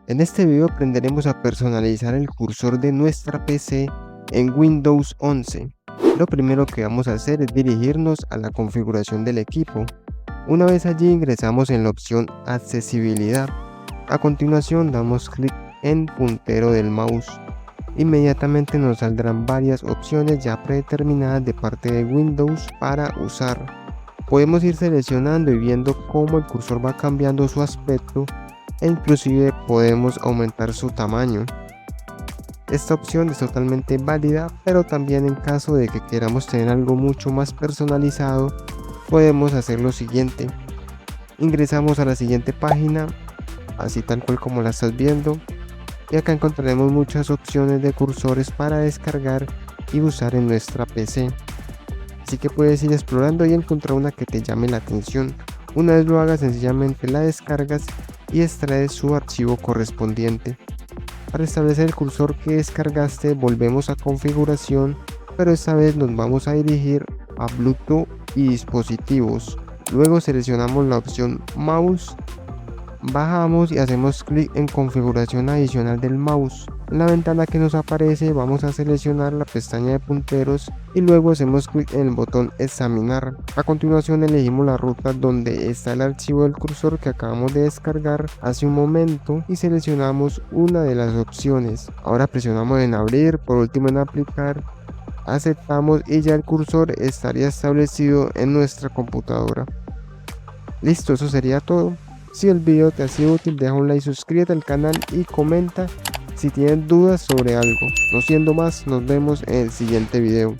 En este video aprenderemos a personalizar el cursor de nuestra PC en Windows 11. Lo primero que vamos a hacer es dirigirnos a la configuración del equipo. Una vez allí ingresamos en la opción Accesibilidad. A continuación damos clic en puntero del mouse. Inmediatamente nos saldrán varias opciones ya predeterminadas de parte de Windows para usar. Podemos ir seleccionando y viendo cómo el cursor va cambiando su aspecto e inclusive podemos aumentar su tamaño. Esta opción es totalmente válida, pero también en caso de que queramos tener algo mucho más personalizado, podemos hacer lo siguiente. Ingresamos a la siguiente página, así tal cual como la estás viendo, y acá encontraremos muchas opciones de cursores para descargar y usar en nuestra PC. Así que puedes ir explorando y encontrar una que te llame la atención. Una vez lo hagas, sencillamente la descargas y extraes su archivo correspondiente. Para establecer el cursor que descargaste, volvemos a configuración, pero esta vez nos vamos a dirigir a Bluetooth y dispositivos. Luego seleccionamos la opción mouse, bajamos y hacemos clic en configuración adicional del mouse. En la ventana que nos aparece vamos a seleccionar la pestaña de punteros y luego hacemos clic en el botón examinar. A continuación elegimos la ruta donde está el archivo del cursor que acabamos de descargar hace un momento y seleccionamos una de las opciones. Ahora presionamos en abrir, por último en aplicar, aceptamos y ya el cursor estaría establecido en nuestra computadora. Listo, eso sería todo. Si el video te ha sido útil, deja un like, suscríbete al canal y comenta si tienes dudas sobre algo. No siendo más, nos vemos en el siguiente video.